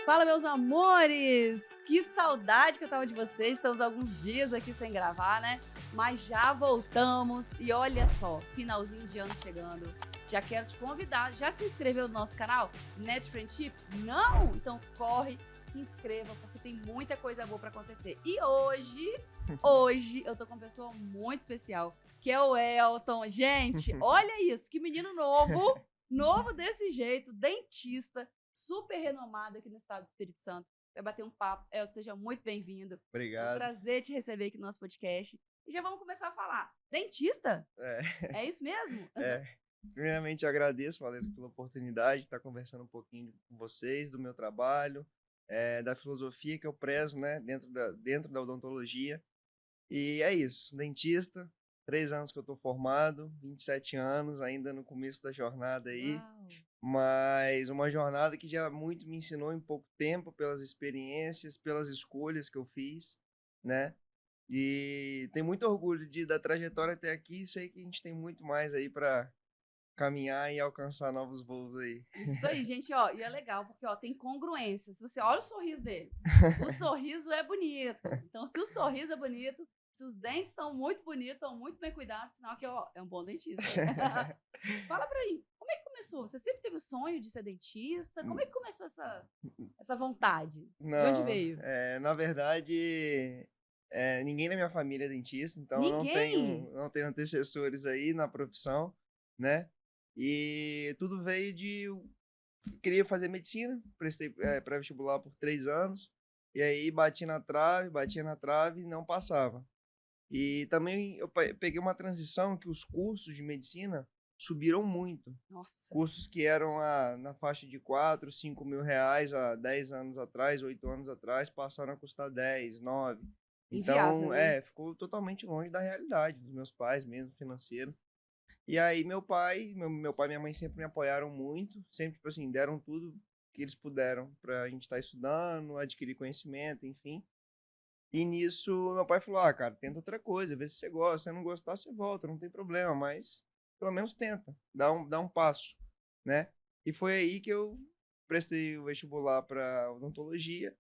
Fala, meus amores! Que saudade que eu tava de vocês. Estamos alguns dias aqui sem gravar, né? Mas já voltamos e olha só, finalzinho de ano chegando. Já quero te convidar. Já se inscreveu no nosso canal Net Friendship? Não? Então corre, se inscreva, porque tem muita coisa boa pra acontecer. E hoje eu tô com uma pessoa muito especial, que é o Elton. Gente, olha isso, que menino novo desse jeito, dentista, super renomado aqui no estado do Espírito Santo. Vai bater um papo. Elton, seja muito bem-vindo. É um Obrigado. prazer te receber aqui no nosso podcast. E já vamos começar a falar. Dentista? É, É isso mesmo? é. Primeiramente, eu agradeço, Valesca, pela oportunidade de estar conversando um pouquinho com vocês, do meu trabalho, da filosofia que eu prezo, né, dentro da odontologia. E é isso, dentista, 3 anos que eu estou formado, 27 anos, ainda no começo da jornada aí, Uau! mas uma jornada que já muito me ensinou em pouco tempo, pelas experiências, pelas escolhas que eu fiz, né? E tenho muito orgulho da trajetória até aqui e sei que a gente tem muito mais aí para caminhar e alcançar novos voos aí. Isso aí, gente, ó, e é legal, porque, ó, tem congruência. Se você olha o sorriso dele, o sorriso é bonito. Então, se o sorriso é bonito, se os dentes são muito bonitos, são muito bem cuidados, sinal que, ó, é um bom dentista. Fala pra mim, como é que começou? Você sempre teve o sonho de ser dentista? Como é que começou essa vontade? De onde Não, veio? na verdade, ninguém na minha família é dentista, então eu não Ninguém! tenho, não tenho antecessores aí na profissão, né? E tudo veio queria fazer medicina, prestei pré-vestibular por 3 anos, e aí batia na trave e não passava. E também eu peguei uma transição que os cursos de medicina subiram muito. Nossa, Cursos que eram na faixa de 4, 5 mil reais há 10 anos atrás, 8 anos atrás, passaram a custar 10, 9. inviável, Então, né? ficou totalmente longe da realidade dos meus pais mesmo, financeiro. E aí meu pai e minha mãe sempre me apoiaram muito, sempre, tipo assim, deram tudo que eles puderam pra gente estar estudando, adquirir conhecimento, enfim. E nisso, meu pai falou: "Ah, cara, tenta outra coisa, vê se você gosta. Se você não gostar, você volta, não tem problema, mas pelo menos tenta, dá um passo", né. E foi aí que eu prestei o vestibular para odontologia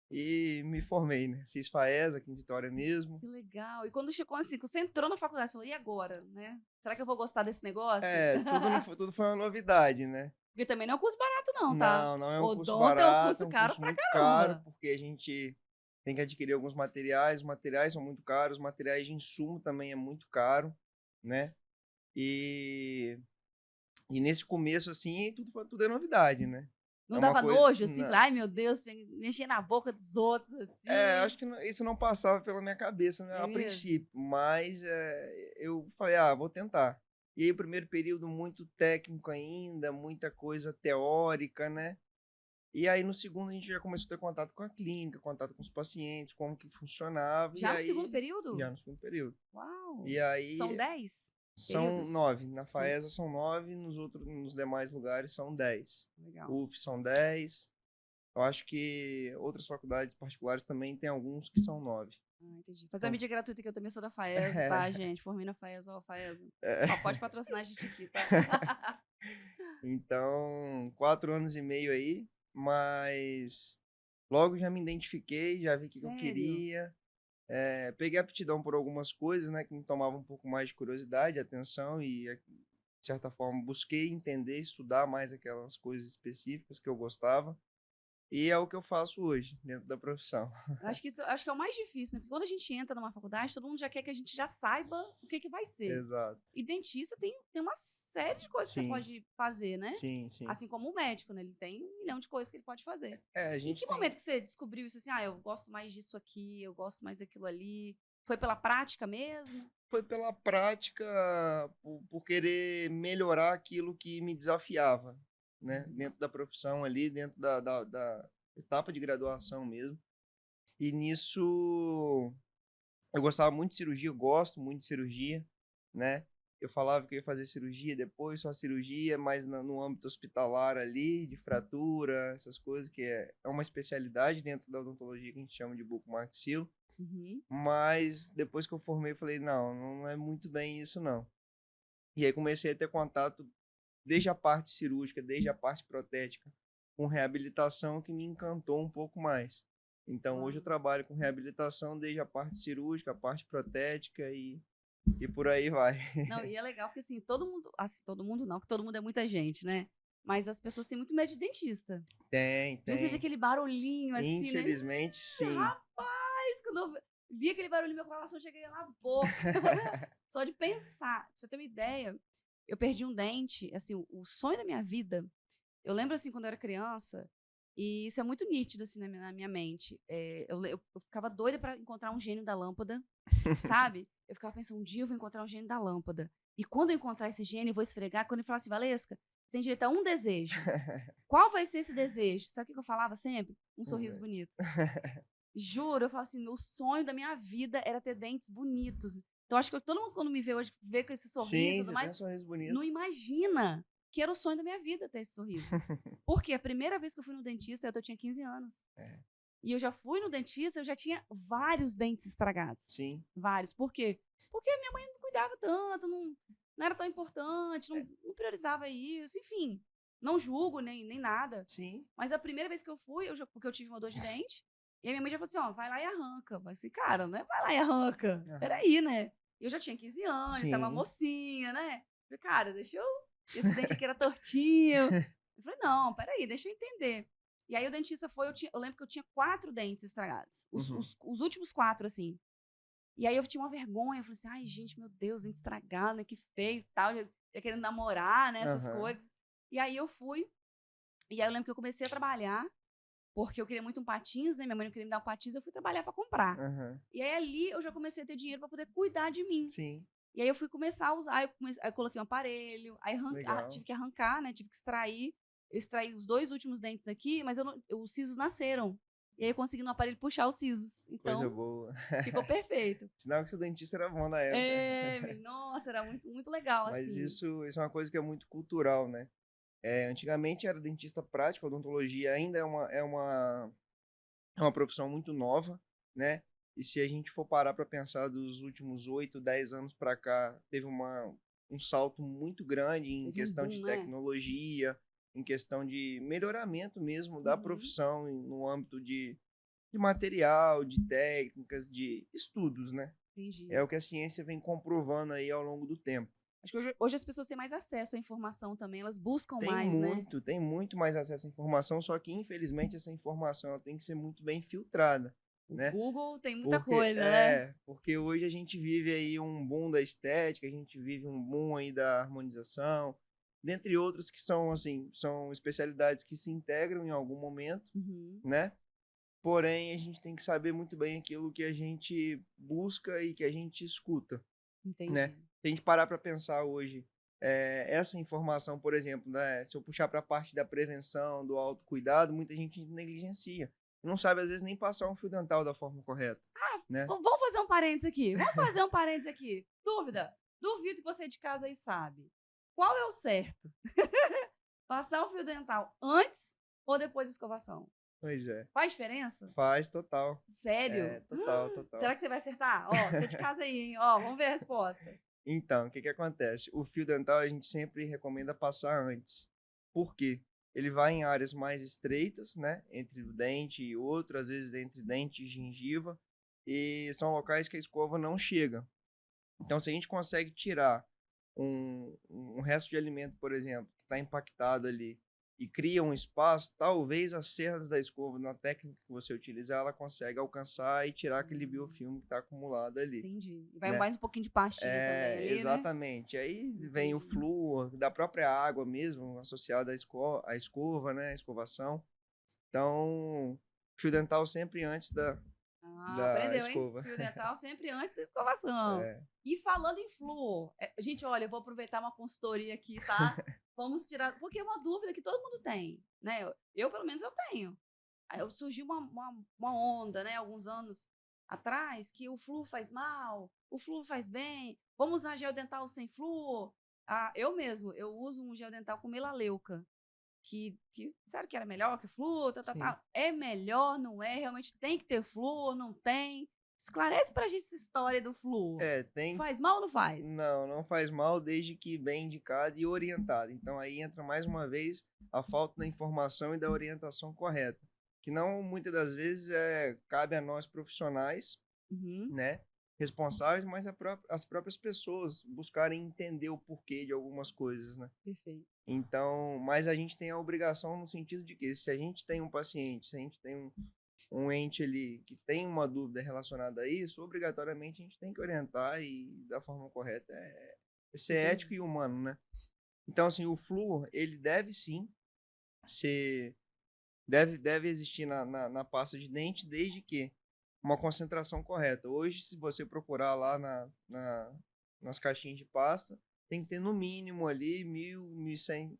e me formei, né. Fiz FAESA aqui em Vitória mesmo. Que legal. E quando chegou assim, que você entrou na faculdade, você falou, e agora, né? Será que eu vou gostar desse negócio? Tudo foi uma novidade, né. Porque também não é um curso barato não, tá? Não, não é um curso Odonto é um barato, é curso um caro curso pra muito caro, caramba. porque a gente tem que adquirir alguns materiais, os materiais são muito caros, os materiais de insumo também é muito caro, né. E nesse começo, assim, tudo é novidade, né. Não É uma dava coisa nojo, assim, ai meu Deus, mexer na boca dos outros, acho assim. que isso não passava pela minha cabeça, né, É a mesmo? princípio, mas, eu falei: "Ah, vou tentar". E aí o primeiro período muito técnico ainda, muita coisa teórica, né. E aí no segundo a gente já começou a ter contato com a clínica, contato com os pacientes, como que funcionava, e Já no segundo aí período? já no segundo período. Uau! E São aí 10 são períodos? 9 na São, FAESA são 9, nos demais lugares são 10. legal. UF são 10. Eu acho que outras faculdades particulares também tem alguns que são 9. Ah, entendi. Fazer a Então mídia gratuita que eu também sou da FAESA, tá, gente? Formei na FAESA, ó, FAESA. é. Ó, pode patrocinar a gente aqui, tá? Então, 4 anos e meio aí, mas logo já me identifiquei, já vi o que eu Sério? queria. Peguei aptidão por algumas coisas, né, que me tomavam um pouco mais de curiosidade, atenção e, de certa forma, busquei entender, estudar mais aquelas coisas específicas que eu gostava. E é o que eu faço hoje, dentro da profissão. Eu acho que isso acho que é o mais difícil, né? Porque quando a gente entra numa faculdade, todo mundo já quer que a gente já saiba o que vai ser. Exato. E dentista tem uma série de coisas que você Sim, pode fazer, né? sim, sim. Assim como o médico, né? Ele tem 1 milhão de coisas que ele pode fazer. A Em gente que tem. momento que você descobriu isso assim? Ah, eu gosto mais disso aqui, eu gosto mais daquilo ali. Foi pela prática mesmo? Foi pela prática, por querer melhorar aquilo que me desafiava, né, Uhum. dentro da profissão ali, dentro da etapa de graduação mesmo. E nisso eu gostava muito de cirurgia, eu gosto muito de cirurgia, né. Eu falava que eu ia fazer cirurgia, depois só cirurgia, mas no âmbito hospitalar ali, de fratura, essas coisas, que é uma especialidade dentro da odontologia que a gente chama de bucomaxilo. Uhum. Mas depois que eu formei, eu falei: "Não, não é muito bem isso não". E aí comecei a ter contato desde a parte cirúrgica, desde a parte protética, com reabilitação que me encantou um pouco mais. Então, hoje eu Uau. trabalho com reabilitação desde a parte cirúrgica, a parte protética e por aí vai. Não, e é legal porque, assim, todo mundo não, que todo mundo é muita gente, né? Mas as pessoas têm muito medo de dentista. Tem, Precisa de tem. aquele barulhinho, assim, né? Infelizmente, sim. Rapaz, quando eu vi aquele barulho, meu coração chega na boca. Só de pensar. Pra você ter uma ideia, eu perdi um dente, assim, o sonho da minha vida. Eu lembro, assim, quando eu era criança, e isso é muito nítido, assim, na minha mente. Eu ficava doida pra encontrar um gênio da lâmpada, sabe? Eu ficava pensando, um dia eu vou encontrar um gênio da lâmpada. E quando eu encontrar esse gênio, eu vou esfregar. Quando ele falar assim, Valesca, tem direito a um desejo. Qual vai ser esse desejo? Sabe o que eu falava sempre? Um sorriso bonito. Juro, eu falo assim, o sonho da minha vida era ter dentes bonitos. Então, acho que todo mundo, quando me vê hoje, vê com esse sorriso e Sim, tudo você tem um mais, sorriso bonito. não imagina que era o sonho da minha vida ter esse sorriso. Porque a primeira vez que eu fui no dentista, eu tinha 15 anos. É, E eu já fui no dentista, eu já tinha vários dentes estragados. sim. Vários. Por quê? Porque a minha mãe não cuidava tanto, não era tão importante, não priorizava isso, enfim. Não julgo nem nada. Sim. Mas a primeira vez que eu fui, porque eu tive uma dor de dente, e a minha mãe já falou assim, ó, vai lá e arranca. Eu falei assim, cara, não é vai lá e arranca. Aham. Peraí, né? Eu já tinha 15 anos, já tava Sim. mocinha, né? Eu falei, cara, deixa eu... Esse dente aqui era tortinho. Eu falei, não, peraí, deixa eu entender. E aí o dentista foi, eu lembro que eu tinha 4 dentes estragados. Os últimos 4, assim. E aí eu tinha uma vergonha, eu falei assim, ai, gente, meu Deus, dente estragado, né? Que feio e tal. Já querendo namorar, né? Essas Aham. coisas. E aí eu fui, e aí eu lembro que eu comecei a trabalhar, porque eu queria muito um patins, né? Minha mãe não queria me dar um patins, eu fui trabalhar pra comprar. Aham. E aí ali eu já comecei a ter dinheiro pra poder cuidar de mim. Sim. E aí eu fui começar a usar, aí eu coloquei um aparelho, aí Legal. tive que arrancar, né? Tive que extrair. Eu extraí os 2 últimos dentes daqui, mas os sisos nasceram. E aí eu consegui no aparelho puxar os sisos. Coisa Então, boa. ficou perfeito. Sinal que o dentista era bom na época. Nossa, era muito, muito legal, Mas assim. isso é uma coisa que é muito cultural, né? Antigamente era dentista prático, a odontologia ainda é uma profissão muito nova, né? E se a gente for parar para pensar dos últimos 8, 10 anos para cá, teve um salto muito grande em Teve um questão de boom, né? tecnologia, em questão de melhoramento mesmo da profissão, no âmbito de material, de técnicas, de estudos, né? Entendi. É o que a ciência vem comprovando aí ao longo do tempo. Acho que hoje as pessoas têm mais acesso à informação também, elas buscam mais, né? Tem muito mais acesso à informação, só que infelizmente essa informação ela tem que ser muito bem filtrada, O né? Google tem muita Porque, coisa, né? porque hoje a gente vive aí um boom da estética, a gente vive um boom aí da harmonização, dentre outros que são, assim, são especialidades que se integram em algum momento, né? Porém, a gente tem que saber muito bem aquilo que a gente busca e que a gente escuta, Entendi. né? Se a gente parar para pensar hoje, essa informação, por exemplo, né? Se eu puxar para a parte da prevenção, do autocuidado, muita gente negligencia. Não sabe, às vezes, nem passar um fio dental da forma correta, né? Vamos fazer um parênteses aqui. Vamos fazer um parênteses aqui. Dúvida. Duvido que você de casa aí sabe. Qual é o certo? Passar o fio dental antes ou depois da escovação? Pois é. Faz diferença? Faz, total. Sério? Total, total. Será que você vai acertar? Ó, você de casa aí, hein? Ó, vamos ver a resposta. Então, o que acontece? O fio dental a gente sempre recomenda passar antes. Por quê? Ele vai em áreas mais estreitas, né? Entre o dente e outro, às vezes entre dente e gengiva. E são locais que a escova não chega. Então, se a gente consegue tirar um resto de alimento, por exemplo, que está impactado ali, e cria um espaço, talvez as cerdas da escova, na técnica que você utilizar, ela consegue alcançar e tirar aquele biofilme que está acumulado ali. Entendi. E vai Né? mais um pouquinho de pastinha também ali, Exatamente. Aí vem o flúor da própria água mesmo, associado à escova, né? A escovação. Então, fio dental sempre antes da aprendeu, escova. hein? Fio dental sempre antes da escovação. E falando em flúor, gente, olha, eu vou aproveitar uma consultoria aqui, tá? Vamos tirar, porque é uma dúvida que todo mundo tem, né? Eu pelo menos, eu tenho. Aí surgiu uma onda, né, alguns anos atrás, que o flúor faz mal, o flúor faz bem, vamos usar gel dental sem flúor. Eu mesmo, eu uso um gel dental com melaleuca, que sério que era melhor que flúor, Sim. É melhor, não é? Realmente tem que ter flúor, não tem? Esclarece pra gente essa história do flúor. Tem. Faz mal ou não faz? Não faz mal desde que bem indicado e orientado. Então aí entra mais uma vez a falta da informação e da orientação correta. Que não, muitas das vezes, cabe a nós profissionais, Uhum. né, responsáveis, mas as próprias pessoas buscarem entender o porquê de algumas coisas, né? Perfeito. Então, mas a gente tem a obrigação no sentido de que se a gente tem um paciente, se a gente tem um ente ali que tem uma dúvida relacionada a isso, obrigatoriamente a gente tem que orientar e da forma correta. Ser ético e humano, né? Então, assim, o flúor, ele deve sim ser... Deve existir na pasta de dente, desde que uma concentração correta. Hoje, se você procurar lá nas caixinhas de pasta, tem que ter no mínimo ali 1.100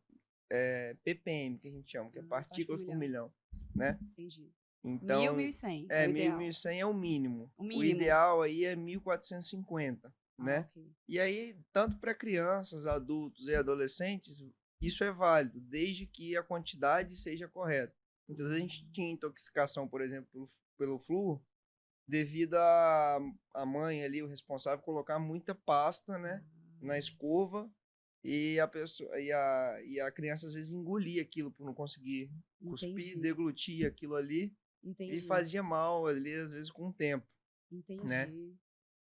ppm, que a gente chama, que é partículas por milhão, né? Entendi. Então, 1.100 é o 1.000, ideal. 1.100 é o mínimo. O O mínimo. ideal aí é 1.450, né? Ok. E aí, tanto para crianças, adultos e adolescentes, isso é válido, desde que a quantidade seja correta. Muitas vezes a gente tinha intoxicação, por exemplo, pelo flúor, devido a mãe ali, o responsável, colocar muita pasta, né, na escova, e a criança às vezes engolia aquilo por não conseguir cuspir, deglutir aquilo ali, e fazia mal ali, às vezes, com o tempo. Né?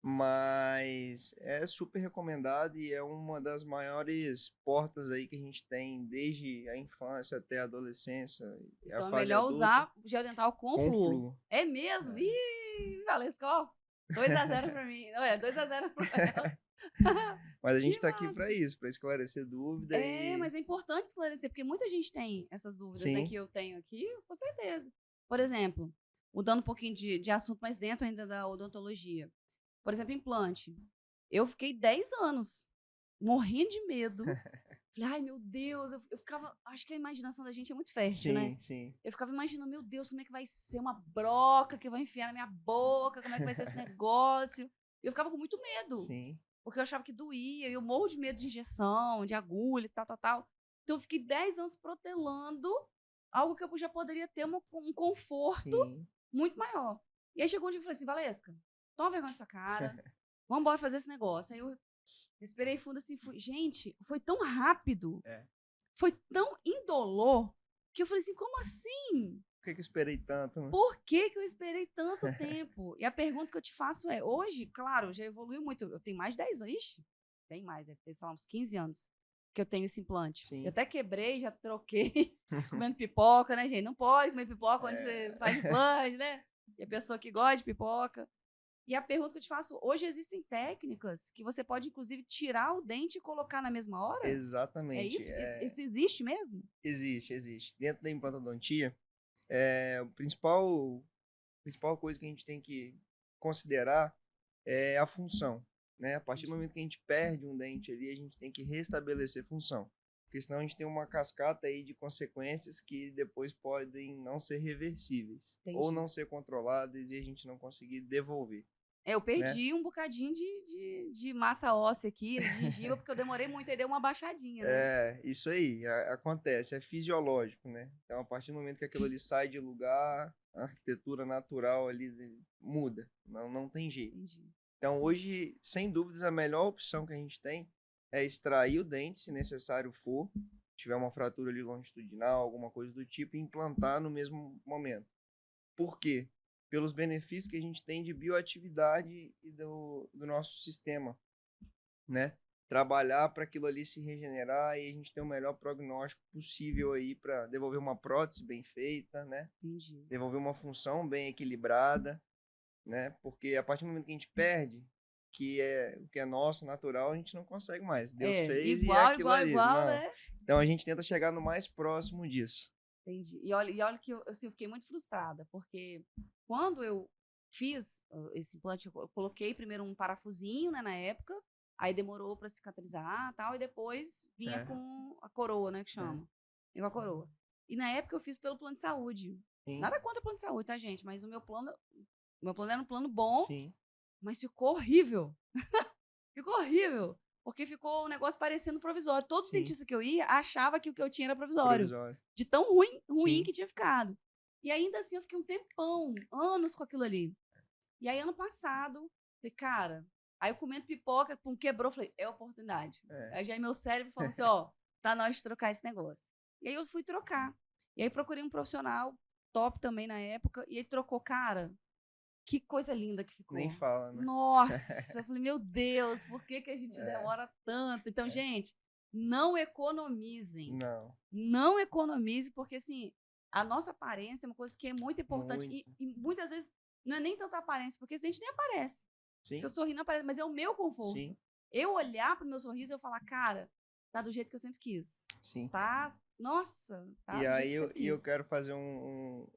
Mas é super recomendado e é uma das maiores portas aí que a gente tem desde a infância até a adolescência. Então é melhor usar gel dental com flúor. É mesmo? É. Ih, Valesca, 2-0 pra mim. Olha, 2-0 pra ela. Mas a gente tá aqui para isso, para esclarecer dúvida. Mas é importante esclarecer, porque muita gente tem essas dúvidas, né, que eu tenho aqui, com certeza. Por exemplo, mudando um pouquinho de assunto, mas dentro ainda da odontologia. Por exemplo, implante. Eu fiquei 10 anos morrendo de medo. Falei, ai, meu Deus, eu ficava... Acho que a imaginação da gente é muito fértil, né? Sim. Eu ficava imaginando, meu Deus, como é que vai ser uma broca que vai enfiar na minha boca? Como é que vai ser esse negócio? Eu ficava com muito medo. Sim. Porque eu achava que doía. Eu morro de medo de injeção, de agulha e tal. Então, eu fiquei 10 anos protelando algo que eu já poderia ter um conforto muito maior. E aí chegou um dia que eu falei assim, Valesca, toma vergonha da sua cara, vamos embora fazer esse negócio. Aí eu respirei fundo assim, gente, foi tão rápido, foi tão indolor, que eu falei assim, como assim? Por que eu esperei tanto? Né? Por que eu esperei tanto tempo? E a pergunta que eu te faço é, hoje, claro, já evoluiu muito, eu tenho mais de 10 anos, ixi, tem mais, deve ter, sei lá, uns 15 anos que eu tenho esse implante. Eu até quebrei, já troquei, comendo pipoca, né, gente? Não pode comer pipoca onde você faz implante, né? E a pessoa que gosta de pipoca. E a pergunta que eu te faço, hoje existem técnicas que você pode, inclusive, tirar o dente e colocar na mesma hora? Exatamente. É isso? Isso existe mesmo? Existe. Dentro da implantodontia, a principal coisa que a gente tem que considerar é a função. Né? A partir do momento que a gente perde um dente ali, a gente tem que restabelecer função. Porque senão a gente tem uma cascata aí de consequências que depois podem não ser reversíveis. Ou não ser controladas e a gente não conseguir devolver. Eu perdi um bocadinho de massa óssea aqui, de gengiva, porque eu demorei muito, aí deu uma baixadinha, né? Isso aí, acontece, é fisiológico, né? Então, a partir do momento que aquilo ali sai de lugar, a arquitetura natural ali muda, não tem jeito. Entendi. Então, hoje, sem dúvidas, a melhor opção que a gente tem é extrair o dente, se necessário for, tiver uma fratura ali longitudinal, alguma coisa do tipo, e implantar no mesmo momento. Por quê? Pelos benefícios que a gente tem de bioatividade e do nosso sistema, né? Trabalhar para aquilo ali se regenerar e a gente ter o melhor prognóstico possível aí para devolver uma prótese bem feita, né? Entendi. Devolver uma função bem equilibrada, né? Porque a partir do momento que a gente perde, o que é nosso, natural, a gente não consegue mais. Deus fez e é aquilo ali. Né? Então a gente tenta chegar no mais próximo disso. Entendi. E olha que eu fiquei muito frustrada, porque quando eu fiz esse implante, eu coloquei primeiro um parafusinho, né, na época, aí demorou para cicatrizar e tal, e depois vinha com a coroa, né, que chama. Vinha com a coroa. E na época eu fiz pelo plano de saúde. Sim. Nada contra o plano de saúde, tá, gente? Mas o meu plano era um plano bom, mas ficou horrível. Ficou horrível. Porque ficou um negócio parecendo provisório. Todo dentista que eu ia achava que o que eu tinha era provisório. De tão ruim que tinha ficado. E ainda assim eu fiquei um tempão, anos com aquilo ali. E aí, ano passado, falei, cara, aí eu comendo pipoca, pum, quebrou, falei, é oportunidade. É. Aí já meu cérebro falou assim, ó, tá na hora de trocar esse negócio. E aí eu fui trocar. E aí procurei um profissional top também na época, e aí trocou, cara, que coisa linda que Nem ficou. fala, né? Nossa, eu falei, meu Deus, por que que a gente demora tanto? Então, gente, não economizem. Não, Não economize, porque assim, a nossa aparência é uma coisa que é muito importante. muito. E muitas vezes não é nem tanta aparência, porque a gente nem aparece. Sim, Seu sorriso não aparece, mas é o meu conforto. sim, Eu olhar pro meu sorriso e eu falar, cara, tá do jeito que eu sempre quis. sim. Tá, nossa, tá E do jeito aí que eu sempre eu quis. quero fazer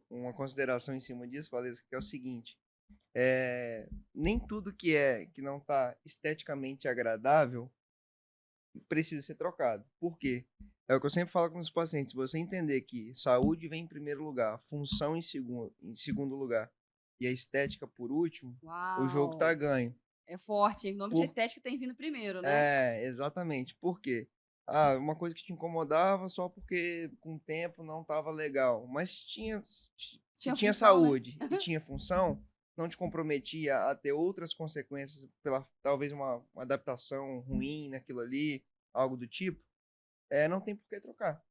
uma consideração em cima disso, Valesca, que é o seguinte. Nem tudo que não está esteticamente agradável precisa ser trocado. Por quê? É o que eu sempre falo com os pacientes. Se você entender que saúde vem em primeiro lugar, função em segundo lugar e a estética por último, o jogo tá Uau, ganho. é forte, hein? O nome de Por... estética tem vindo primeiro, né? Exatamente. Por quê? Ah, uma coisa que te incomodava só porque com o tempo não estava legal. Mas se Tinha tinha função, né? saúde e tinha função, não te comprometia a ter outras consequências pela talvez uma adaptação ruim naquilo ali, algo do tipo, não tem por que trocar,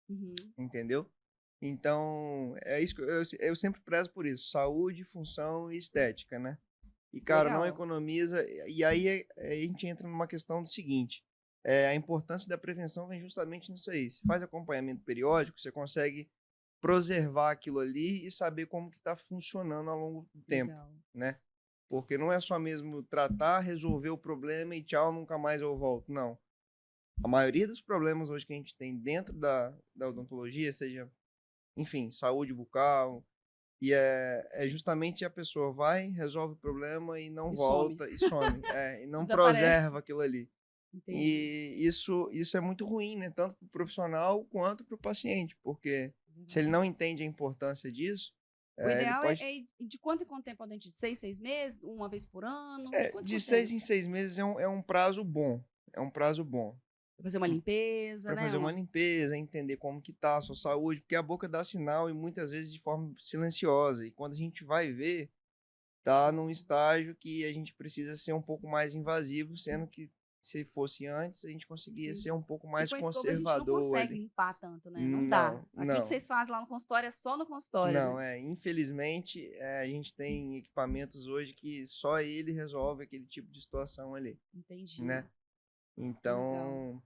Uhum. entendeu? Então, é isso que eu sempre prezo por isso, saúde, função e estética, né? E, cara, não Legal. economiza. E aí a gente entra numa questão do seguinte: a importância da prevenção vem justamente nisso aí. Você faz acompanhamento periódico, você consegue preservar aquilo ali e saber como que está funcionando ao longo do tempo, Legal. né? Porque não é só mesmo tratar, resolver o problema e tchau, nunca mais eu volto. Não. A maioria dos problemas hoje que a gente tem dentro da odontologia, seja, enfim, saúde bucal, e é justamente a pessoa vai, resolve o problema e não E some. volta e some. E não Desaparece. preserva aquilo ali. Entendi. E isso é muito ruim, né? Tanto para o profissional quanto para o paciente, porque se ele Verdade. não entende a importância disso, O ele ideal é, pode. de quanto em quanto tempo ao dentista? 6 meses? Uma vez por ano? De quanto em De quanto seis tempo? em 6 meses é um prazo bom. É um prazo bom. Pra fazer uma limpeza, Para né? fazer uma limpeza, entender como que tá a sua saúde, porque a boca dá sinal e muitas vezes de forma silenciosa. E quando a gente vai ver, tá num estágio que a gente precisa ser um pouco mais invasivo, sendo que se fosse antes, a gente conseguia ser um pouco E mais com a escova a gente não conservador consegue ali. limpar tanto, né? Não dá. Não, Aquilo que não, vocês fazem lá no consultório é só no consultório, né? não, infelizmente, a gente tem equipamentos hoje que só ele resolve aquele tipo de situação ali, Entendi. né? Legal. Então,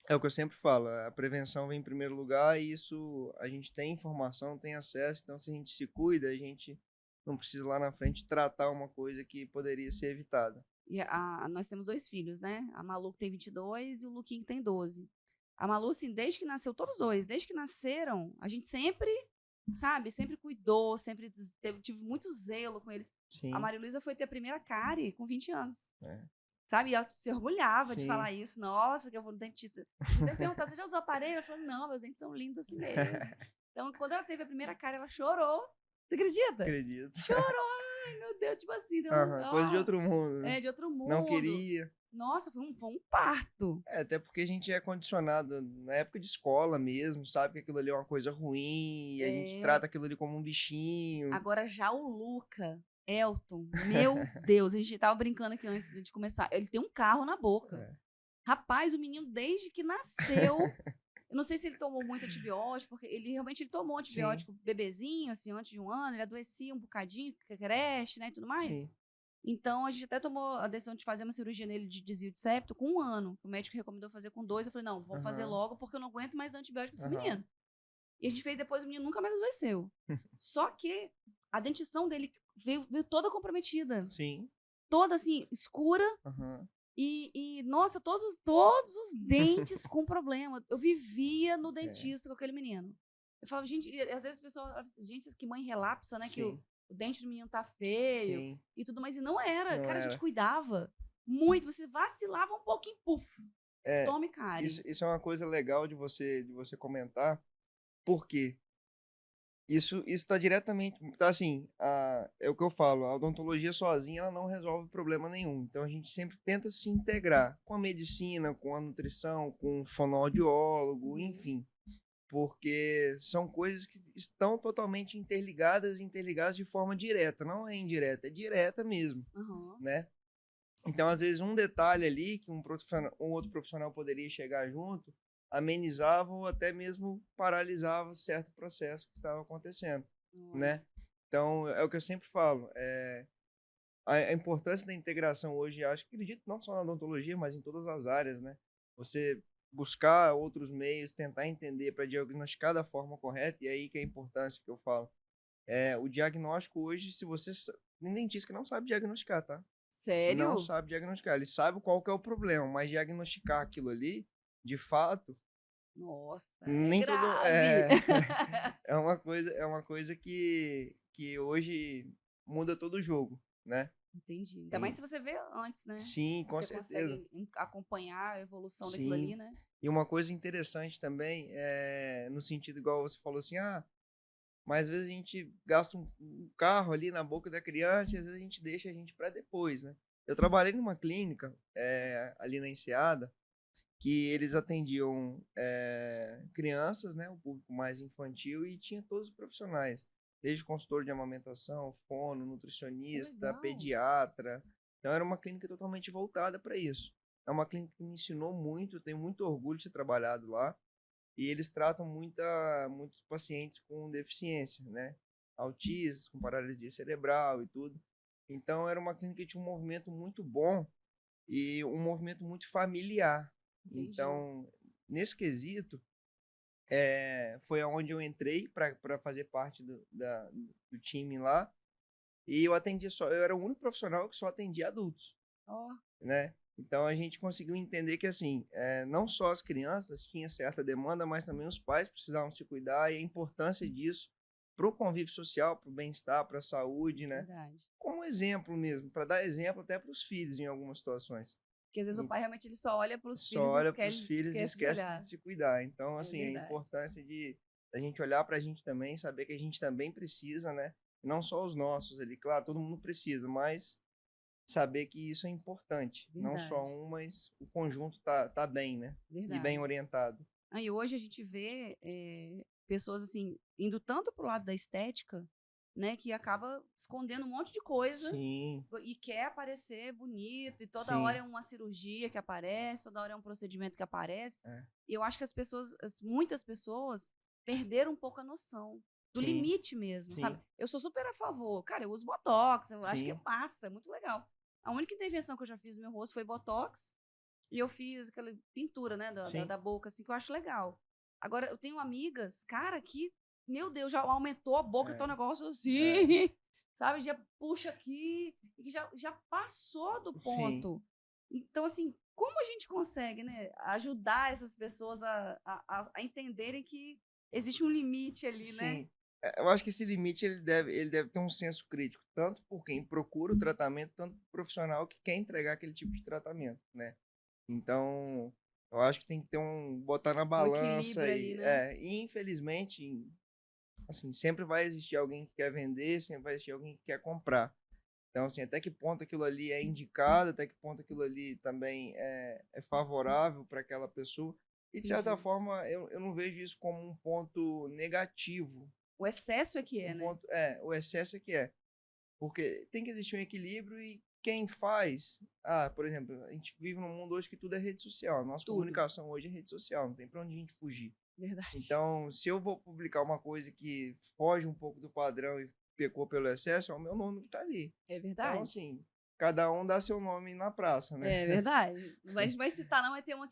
é o que eu sempre falo, a prevenção vem em primeiro lugar e isso a gente tem informação, tem acesso, então se a gente se cuida, a gente não precisa lá na frente tratar uma coisa que poderia ser evitada. E nós temos 2 filhos, né? A Malu que tem 22 e o Luquinho que tem 12. A Malu, assim, desde que nasceu, todos dois, desde que nasceram, a gente sempre, sabe, sempre cuidou, sempre tive muito zelo com eles. A Sim, Maria Luísa foi ter a primeira cárie com 20 anos. é. Sabe? E ela se orgulhava de Sim. falar isso. Nossa, que eu vou no dentista. A gente sempre perguntava, você já usou aparelho? Ela falou, não, meus dentes são lindos assim mesmo. Então, quando ela teve a primeira cárie, ela chorou. Você acredita? Acredito. Chorou, ai meu Deus, tipo assim, Aham, coisa de outro mundo, né? de outro Não mundo. queria. Nossa, foi um parto. Até porque a gente é condicionado na época de escola mesmo, sabe que aquilo ali é uma coisa ruim, e a gente É, trata aquilo ali como um bichinho. agora já o Luca, Elton, meu Deus, a gente tava brincando aqui antes de começar. Ele tem um carro na boca. É. Rapaz, o menino, desde que nasceu, eu não sei se ele tomou muito antibiótico, porque ele realmente tomou Sim, antibiótico bebezinho, assim, antes de 1 ano, ele adoecia um bocadinho, creche, né, e tudo mais. sim. Então, a gente até tomou a decisão de fazer uma cirurgia nele de desvio de septo com 1 ano. O médico recomendou fazer com 2. Eu falei, não, vamos fazer Aham, logo, porque eu não aguento mais dar antibiótico pra esse aham. menino. E a gente fez depois, o menino nunca mais adoeceu. Só que a dentição dele veio toda comprometida. Sim, Toda, assim, escura. aham. Nossa, todos os dentes com problema. Eu vivia no É, dentista com aquele menino. Eu falava, gente, e às vezes a pessoa, gente, que mãe relapsa, né? Que o, sim, o dente do menino tá feio sim. e tudo mais. E não era. Não Cara, a gente era. cuidava muito. Você vacilava um pouquinho, puf, É, tome cárie. isso é uma coisa legal de você comentar, porque isso está diretamente, tá assim, é o que eu falo, a odontologia sozinha ela não resolve problema nenhum. Então a gente sempre tenta se integrar com a medicina, com a nutrição, com o fonoaudiólogo, Uhum. enfim. porque são coisas que estão totalmente interligadas de forma direta, não é indireta, é direta mesmo, Aham. né? Então, às vezes, um detalhe ali que um outro profissional poderia chegar junto, amenizava ou até mesmo paralisava certo processo que estava acontecendo, Olha, né? Então, é o que eu sempre falo, a importância da integração hoje, acho que acredito não só na odontologia, mas em todas as áreas, né? Você buscar outros meios, tentar entender para diagnosticar da forma correta, e aí que é a importância que eu falo. O diagnóstico hoje, se você... Tem dentista que não sabe diagnosticar, tá? Não sério? sabe diagnosticar. Ele sabe qual que é o problema, mas diagnosticar aquilo ali, de fato, Nossa, é nem todo... grave. é uma coisa que hoje muda todo o jogo, né? Entendi. Ainda mais Em- se você vê antes, né? Sim, com Você certeza. consegue acompanhar a evolução daquilo Sim. ali, né? E uma coisa interessante também é no sentido igual você falou assim, mas às vezes a gente gasta um carro ali na boca da criança e às vezes a gente deixa a gente para depois, né? Eu trabalhei numa clínica ali na Enseada que eles atendiam crianças, né, o público mais infantil e tinha todos os profissionais, desde consultor de amamentação, fono, Que nutricionista, legal. pediatra. Então era uma clínica totalmente voltada para isso. É uma clínica que me ensinou muito, eu tenho muito orgulho de ter trabalhado lá. E eles tratam muitos pacientes com deficiência, né? Autistas, com paralisia cerebral e tudo. Então, era uma clínica que tinha um movimento muito bom e um movimento muito familiar. Entendi. Então, nesse quesito, foi aonde eu entrei para fazer parte do time lá. E eu era o único profissional que só atendia adultos, Ó, né? Então a gente conseguiu entender que assim, não só as crianças tinham certa demanda, mas também os pais precisavam se cuidar e a importância disso para o convívio social, para o bem-estar, para a saúde, né? verdade. Como exemplo mesmo, para dar exemplo até para os filhos em algumas situações. Porque às vezes o Em- pai realmente ele só olha para os Só filhos e olha para os filhos e esquece de esquece de olhar. se cuidar. Então, É assim, a verdade. importância de a gente olhar para a gente também, saber que a gente também precisa, né? Não só os nossos ali, claro, todo mundo precisa, mas saber que isso é importante. Não só Verdade. um, mas o conjunto tá bem, né? E bem Verdade. orientado. Aí hoje a gente vê pessoas assim, indo tanto pro lado da estética, né, que acaba escondendo um monte de coisa Sim, e quer aparecer bonito, e toda hora sim. é uma cirurgia que aparece, toda hora é um procedimento que aparece. É, E eu acho que muitas pessoas perderam um pouco a noção do sim, limite mesmo, sabe? sim, Eu sou super a favor. Cara, eu uso Botox, eu acho que é sim, massa, é muito legal. A única intervenção que eu já fiz no meu rosto foi Botox e eu fiz aquela pintura, né, da, da, sim. da boca, assim, que eu acho legal. Agora, eu tenho amigas, cara, que, meu Deus, já aumentou a boca e tá um É, negócio é, assim, sabe? Já puxa aqui, e que já passou do sim, ponto. Então, assim, como a gente consegue, né, ajudar essas pessoas a entenderem que existe um limite ali, né? sim. Eu acho que esse limite ele deve ter um senso crítico, tanto por quem procura o tratamento, tanto por profissional que quer entregar aquele tipo de tratamento, né? Então, eu acho que tem que ter botar na Um balança equilíbrio ali, né? e infelizmente, assim, sempre vai existir alguém que quer vender, sempre vai existir alguém que quer comprar. Então, assim, até que ponto aquilo ali é indicado, até que ponto aquilo ali também é favorável para aquela pessoa. E, de certa Entendi. forma, eu não vejo isso como um ponto negativo. O excesso é que é, né? O excesso é que é. Porque tem que existir um equilíbrio e quem faz. Por exemplo, a gente vive num mundo hoje que tudo é rede social. A nossa Tudo. comunicação hoje é rede social, não tem para onde a gente fugir. Verdade. Então, se eu vou publicar uma coisa que foge um pouco do padrão e pecou pelo excesso, é o meu nome que está ali. É Então, verdade. assim, cada um dá seu nome na praça, né? É verdade. A gente vai citar, não, mas tem uma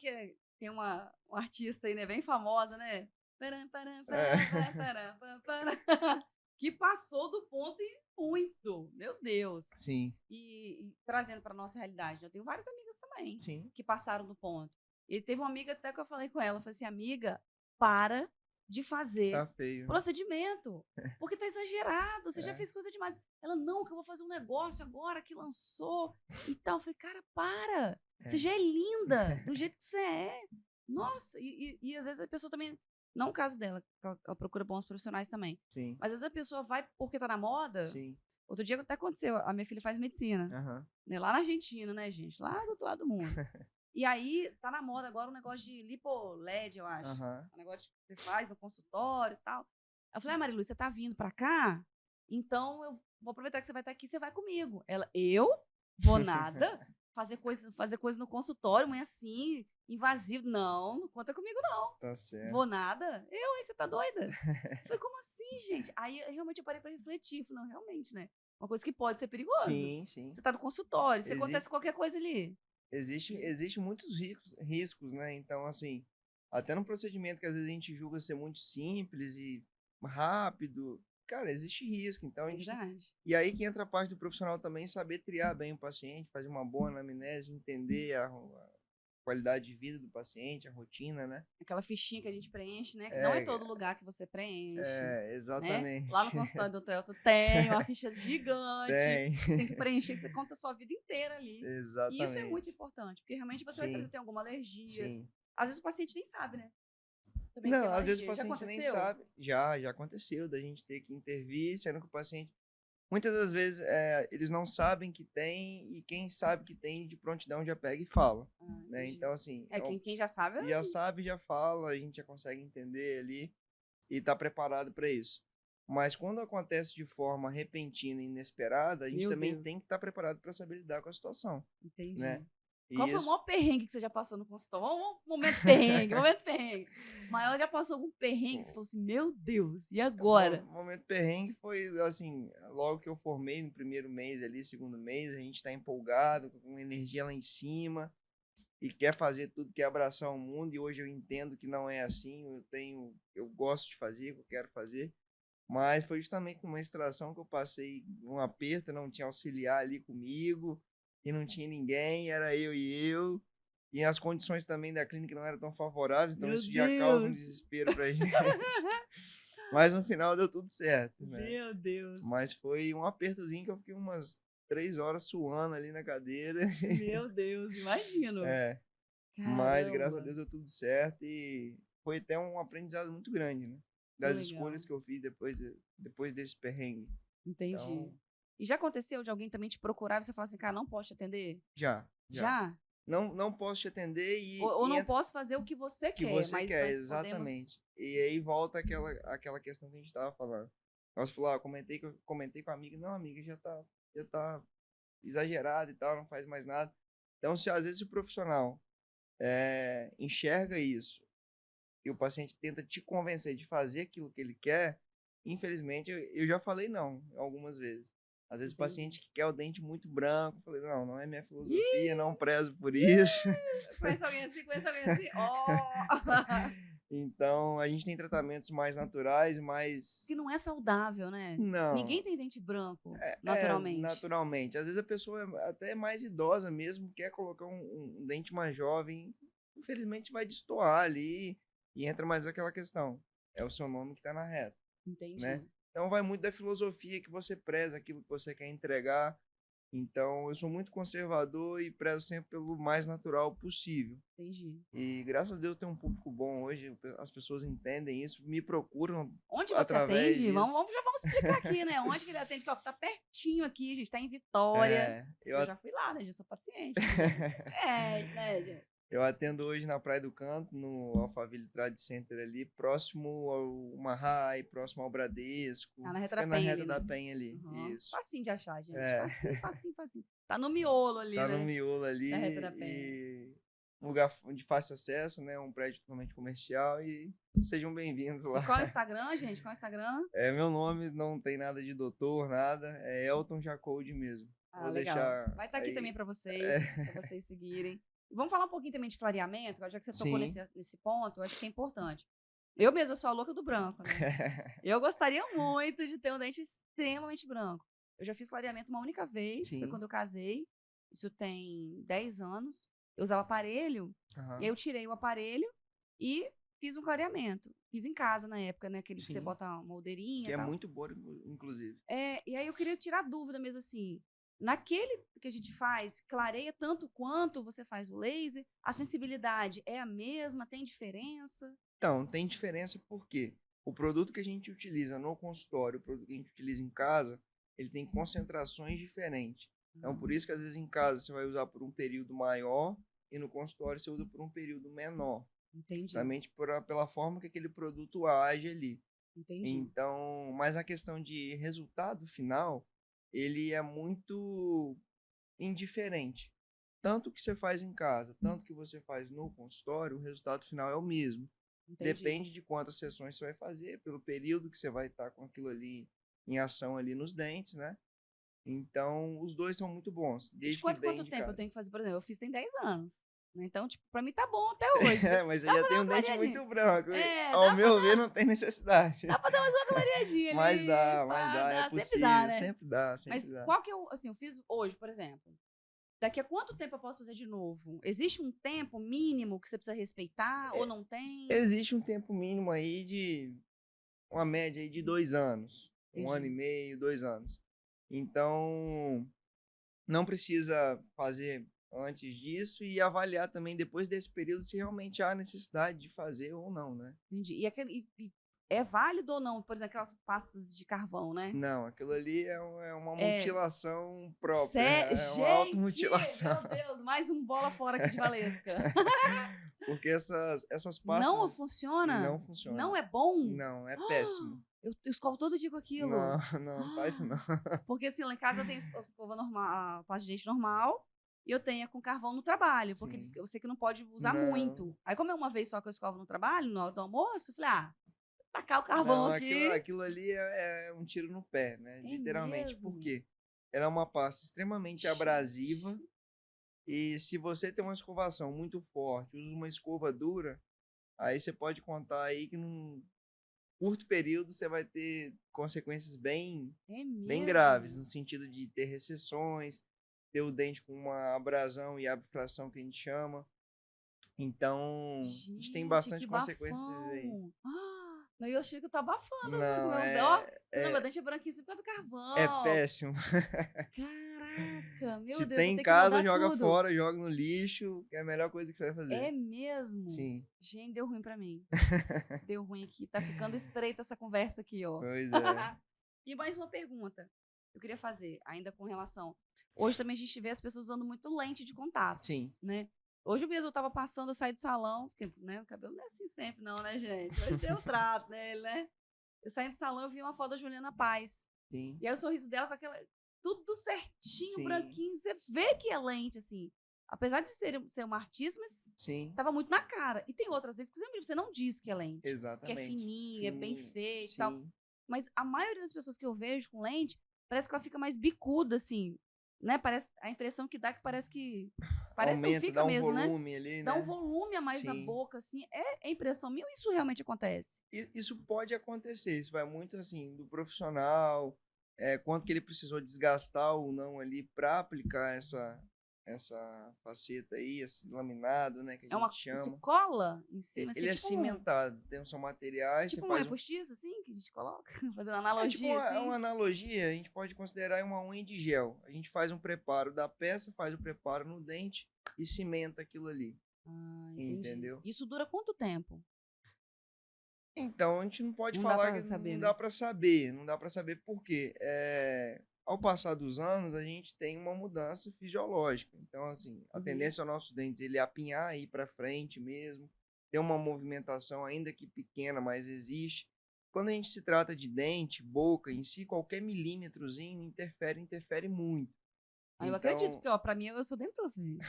tem uma artista aí, né, bem famosa, né? Param, param, É, param, param, param, param, param. Que passou do ponto e muito. Meu Deus. sim, E trazendo para nossa realidade, né, eu tenho várias amigas também sim, que passaram do ponto. E teve uma amiga até que eu falei com ela, eu falei assim, amiga, para de fazer tá feio, né? procedimento, porque tá exagerado, você já É, fez coisa demais. Ela, não, que eu vou fazer um negócio agora que lançou e tal. Eu falei, cara, para, você é, já é linda do jeito que você é. Nossa, e às vezes a pessoa também, não o caso dela, ela procura bons profissionais também, sim, mas às vezes a pessoa vai porque tá na moda. sim, Outro dia até aconteceu, a minha filha faz medicina, aham, né, lá na Argentina, né, gente? Lá do outro lado do mundo. E aí, tá na moda agora um negócio de lipo-LED, eu acho. Aham. Um negócio que você faz no consultório e tal. Eu falei, Marilu, você tá vindo pra cá? Então eu vou aproveitar que você vai estar aqui, você vai comigo. Ela, eu? Vou nada? Fazer coisa no consultório, mãe, assim, invasivo. Não conta comigo, não. Tá certo. Vou nada? Hein, você tá doida? Eu falei, como assim, gente? Aí realmente eu parei pra refletir. Falei, não, realmente, né? Uma coisa que pode ser perigoso. Sim, sim. Você tá no consultório, se Exi acontece qualquer coisa ali. existe muitos riscos, né? Então, assim, até num procedimento que às vezes a gente julga ser muito simples e rápido, cara, existe risco. Então, a gente Verdade. e aí que entra a parte do profissional também saber triar bem o paciente, fazer uma boa anamnese, entender a qualidade de vida do paciente, a rotina, né? Aquela fichinha que a gente preenche, né? Que não é todo lugar que você preenche, né? Exatamente. Lá no consultório do Toyota tem uma ficha gigante. Tem. Você tem que preencher, que você conta a sua vida inteira ali. E isso é muito Exatamente. importante, porque realmente você vai saber se Sim, tem alguma alergia. sim. Às vezes o paciente nem sabe, né? Também que tem Não, uma às vezes o alergia. Já paciente nem aconteceu? sabe. Já aconteceu da gente ter que intervir, sendo que o paciente muitas das vezes eles não sabem que tem e quem sabe que tem de prontidão já pega e fala, Ah, né? entendi. Então assim, Quem já sabe, já sabe, já fala, a gente já consegue entender ali e tá preparado para isso. Mas quando acontece de forma repentina e inesperada, a gente meu também Deus, tem que estar preparado para saber lidar com a situação, né? entendi. Qual E foi o isso, maior perrengue que você já passou no consultório? Um momento perrengue, momento perrengue. Maior já passou algum perrengue que você falou assim, meu Deus, e agora? momento perrengue foi assim, logo que eu formei no primeiro mês ali, segundo mês, a gente tá empolgado, com energia lá em cima e quer fazer tudo, quer abraçar o mundo, e hoje eu entendo que não é assim, eu gosto de fazer, eu quero fazer, mas foi justamente numa extração que eu passei um aperto, não tinha auxiliar ali comigo, e não tinha ninguém, era e as condições também da clínica não eram tão favoráveis, então Meu isso já causa um Deus, desespero pra gente. Mas no final deu tudo certo, né? meu Deus, Mas foi um apertozinho que eu fiquei umas 3 horas suando ali na cadeira. meu Deus, imagino. É, mas graças a Caramba, Deus deu tudo certo e foi até um aprendizado muito grande, né? que Das legal, escolhas que eu fiz depois desse perrengue. entendi. Então, E já aconteceu de alguém também te procurar e você falar assim, cara, não posso te atender? já. Já? Não posso te atender Ou e não entra posso fazer o que você o que quer, você mas quer, podemos... exatamente. E aí volta aquela questão que a gente estava falando. Nós falou, comentei com a amiga, não, amiga, já tá exagerado e tal, não faz mais nada. Então, se às vezes o profissional enxerga isso e o paciente tenta te convencer de fazer aquilo que ele quer, infelizmente, eu já falei não algumas vezes. Às vezes o Entendi. paciente que quer o dente muito branco, eu falei, não é minha Ih, filosofia, não prezo por isso. conhece alguém assim? Conhece alguém assim? Ó! Então, a gente tem tratamentos mais naturais, mais... Que não é saudável, né? Ninguém Não, tem dente branco, naturalmente. naturalmente. Às vezes a pessoa até mais idosa mesmo, quer colocar um dente mais jovem, infelizmente vai destoar ali e entra mais aquela questão. É o seu nome que está na reta, né? Entendi, Então vai muito da filosofia que você preza, aquilo que você quer entregar. Então eu sou muito conservador e prezo sempre pelo mais natural possível. entendi. E graças a Deus tem um público bom hoje, as pessoas entendem isso, me procuram Onde você através atende? disso. Já vamos explicar aqui, né? Onde que ele atende? Que ó, tá pertinho aqui, gente. Tá em Vitória. Eu já fui lá, né? Já sou paciente. Né, gente? Eu atendo hoje na Praia do Canto, no Alphaville Trade Center ali, próximo ao Marrai, próximo ao Bradesco. Tá na reta Fica da na Penha reta ali, da né? Penha ali, Uhum. isso. Facinho de achar, gente. É, Facinho. Tá no miolo ali, tá no né? miolo ali Da reta da Penha. e um lugar de fácil acesso, né? Um prédio totalmente comercial e sejam bem-vindos E lá. qual é o Instagram, gente? Qual é o Instagram? Meu nome não tem nada de doutor, nada, é Elton Jacold mesmo. Ah, Vou legal. deixar Vai estar aqui aí. também para vocês seguirem. Vamos falar um pouquinho também de clareamento, já que você tocou Sim. nesse ponto, eu acho que é importante. Eu mesma sou a louca do branco, né? Eu gostaria muito de ter um dente extremamente branco. Eu já fiz clareamento uma única vez, foi Sim. quando eu casei. Isso tem 10 anos. Eu usava aparelho, e aí Aham. eu tirei o aparelho e fiz um clareamento. Fiz em casa na época, né? Aquele que você Sim. bota uma moldeirinha Que e é tal. muito boa, inclusive. E aí eu queria tirar dúvida mesmo assim. Naquele que a gente faz, clareia tanto quanto você faz o laser? A sensibilidade é a mesma? Tem diferença? Então, tem diferença porque o produto que a gente utiliza no consultório, o produto que a gente utiliza em casa, ele tem concentrações diferentes. Então, por isso que às vezes em casa você vai usar por um período maior e no consultório você usa por um período menor, Entendi, justamente pela forma que aquele produto age ali. entendi. Então, mas a questão de resultado final, ele é muito indiferente. Tanto que você faz em casa, tanto que você faz no consultório, o resultado final é o mesmo. Entendi. Depende de quantas sessões você vai fazer, pelo período que você vai estar com aquilo ali em ação ali nos dentes, né? Então, os dois são muito bons, Mas desde que bem quanto tempo eu indicado. tenho que fazer? Por exemplo, eu fiz tem 10 anos. Né? Então, tipo, pra mim tá bom até hoje. É, mas eu Dá já pra dar tenho uma um dente clareadinha. muito branco. É, Ao meu ver, não tem necessidade. dá pra dar mais uma clareadinha Mas ali. dá, mas Pá, dá, é dá. Sempre dá, possível. né? Sempre dá, sempre Mas dá. qual que eu, assim, eu fiz hoje, por exemplo. Daqui a quanto tempo eu posso fazer de novo? Existe um tempo mínimo que você precisa respeitar ou não tem? Existe um tempo mínimo aí de uma média aí de 2 anos. Um ano e Entendi. meio, 2 anos. Então, não precisa fazer antes disso e avaliar também depois desse período se realmente há necessidade de fazer ou não, né? Entendi. E é válido ou não? Por exemplo, aquelas pastas de carvão, né? Não, aquilo ali é uma É, mutilação própria, é uma Gente, automutilação. meu Deus, mais um bola fora aqui de Valesca. Porque essas Não pastas funciona? não funcionam. Não é bom? Não, é péssimo. Eu escovo todo dia com aquilo. Não, não faz isso não. Porque assim, lá em casa eu tenho a escova normal, a pasta de dente normal, e eu tenho a com carvão no trabalho, porque Sim. eu sei que não pode usar Não, muito. Aí, como é uma vez só que eu escovo no trabalho, na hora do almoço, eu falei, tacar o carvão não, aquilo, aqui. aquilo ali é um tiro no pé, né? É Literalmente. Por mesmo? quê? Ela é uma pasta extremamente abrasiva Gente. e se você tem uma escovação muito forte, usa uma escova dura, aí você pode contar aí que num curto período você vai ter consequências É bem graves, mesmo? no sentido de ter recessões, ter o dente com uma abrasão e abfração que a gente chama. Então, a gente tem Gente, que bastante consequências aí. bafão. Não, eu achei que eu tô abafando, assim, com o Não, meu ó. Não, meu dente é branquíssimo por causa do é carvão. péssimo. Caraca, meu Se Deus, tem vou em ter que casa, mudar joga tudo. fora, joga no lixo, que é a melhor coisa que você vai É fazer. mesmo? Sim, Gente, deu ruim pra mim. Deu ruim aqui. Tá ficando estreita essa conversa aqui, ó. pois é. E mais uma pergunta. Eu queria fazer, ainda com relação. Hoje também a gente vê as pessoas usando muito lente de contato, Sim, né? Hoje mesmo eu tava passando, eu saí do salão, porque, né, o cabelo não é assim sempre, não, né, gente? Hoje tem o trato nele, né? Eu saí do salão, eu vi uma foto da Juliana Paz. sim, E aí o sorriso dela com aquela. Tudo certinho, sim, branquinho. Você vê que é lente, assim. Apesar de ser uma artista, mas sim, tava muito na cara. E tem outras lentes que você não diz que é lente. Que é exatamente. fininho, é bem Fininho, feito e tal. sim. Mas a maioria das pessoas que eu vejo com lente, parece que ela fica mais bicuda, assim. Né? Parece, a impressão que dá é que parece que. Parece não Aumenta, fica dá um mesmo, né? volume ali, Dá um né? volume a mais na Sim. boca, assim. É impressão minha ou isso realmente acontece? Isso pode acontecer, isso vai muito assim do profissional, quanto que ele precisou desgastar ou não ali para aplicar essa faceta aí, esse laminado, né, que a gente Isso chama. cola em cima, assim, Ele é tipo um. cimentado, são materiais, você Tipo um faz repostiço, assim, que a gente coloca? Fazendo é tipo analogia, uma assim. analogia, a gente pode considerar uma unha de gel. A gente faz um preparo da peça, faz o preparo no dente e cimenta aquilo ali, Entendi. entendeu? Isso dura quanto tempo? Então, a gente não pode Não dá falar pra que saber, não né? dá para saber, não dá para saber por quê. Ao passar dos anos, a gente tem uma mudança fisiológica. Então, assim, a Uhum. tendência aos nossos dentes ele apinhar, ir para frente mesmo, ter uma movimentação ainda que pequena, mas existe. Quando a gente se trata de dente, boca em si, qualquer milímetrozinho interfere muito. Eu acredito, Então, porque, ó, pra mim, eu sou dentuça, gente.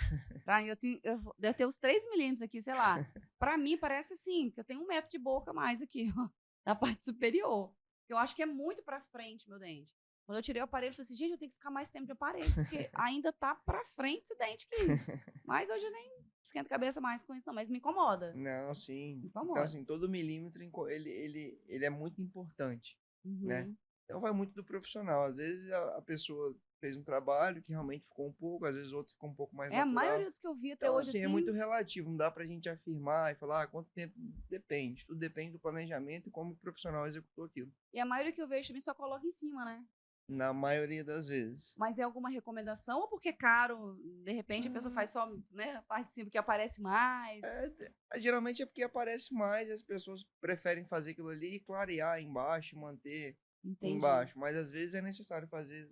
Pra mim, devo ter uns 3 milímetros aqui, sei lá. Pra mim, parece assim, que eu tenho 1 metro de boca a mais aqui, ó, na parte superior. Eu acho que é muito pra frente, meu dente. Quando eu tirei o aparelho, eu falei assim, gente, eu tenho que ficar mais tempo de aparelho, porque ainda tá pra frente esse dente aqui. Mas hoje eu nem esquento a cabeça mais com isso, não, mas me incomoda. não, sim. Me Então, incomoda. assim, todo milímetro ele é muito importante, né? Uhum. Então vai muito do profissional. Às vezes a pessoa fez um trabalho que realmente ficou um pouco, às vezes o outro ficou um pouco mais É, a maioria natural. dos que eu vi até Então, hoje, assim, é muito assim. relativo. Não dá pra gente afirmar e falar quanto tempo depende. Tudo depende do planejamento e como o profissional executou aquilo. E a maioria que eu vejo também só coloca em cima, né? Na maioria das vezes. Mas é alguma recomendação ou porque é caro, de repente a pessoa Hum, faz só, né, a parte de cima que aparece mais? geralmente é porque aparece mais e as pessoas preferem fazer aquilo ali e clarear embaixo, manter Entendi. embaixo. Mas às vezes é necessário fazer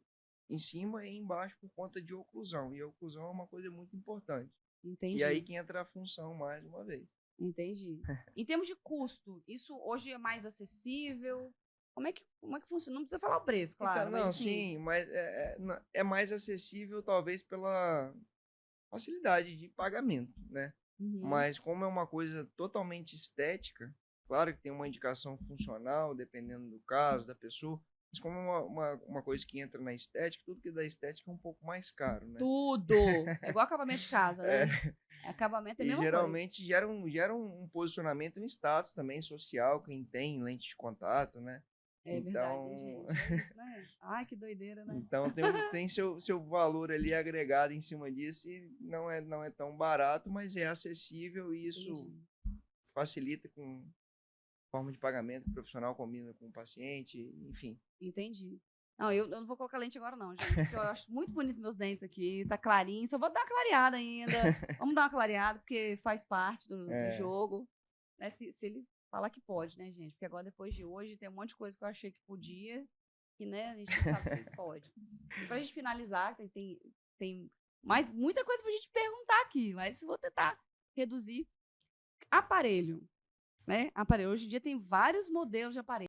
em cima e embaixo por conta de oclusão. E a oclusão é uma coisa muito importante. E aí Entendi, que entra a função mais uma vez. entendi. Em termos de custo, isso hoje é mais acessível? Como é que funciona? Não precisa falar o preço, Então, claro, mas não, assim. sim, mas é mais acessível talvez pela facilidade de pagamento, né? Uhum, Mas como é uma coisa totalmente estética, claro que tem uma indicação funcional, dependendo do caso, da pessoa, mas como é uma coisa que entra na estética, tudo que é da estética é um pouco mais caro, né? tudo. É igual acabamento de casa, É, né? Acabamento é a e mesma coisa. geralmente gera um posicionamento, um status também social, quem tem lente de contato, né? É verdade, hein, Então, gente? É isso, né? Ai, que doideira, né? então tem seu valor ali agregado em cima disso e não é tão barato, mas é acessível e isso Entendi. facilita com forma de pagamento que o profissional combina com o paciente, enfim. Entendi. Não, eu não vou colocar lente agora, não, gente, porque eu acho muito bonito meus dentes aqui, tá clarinho. Só vou dar uma clareada ainda. Vamos dar uma clareada, porque faz parte do É, jogo. Né? Se ele falar que pode, né, gente? Porque agora, depois de hoje, tem um monte de coisa que eu achei que podia, e né, a gente não sabe se pode. E pra gente finalizar, tem mais muita coisa pra gente perguntar aqui, mas vou tentar reduzir. Aparelho, né? Aparelho. Hoje em dia tem vários modelos de aparelho.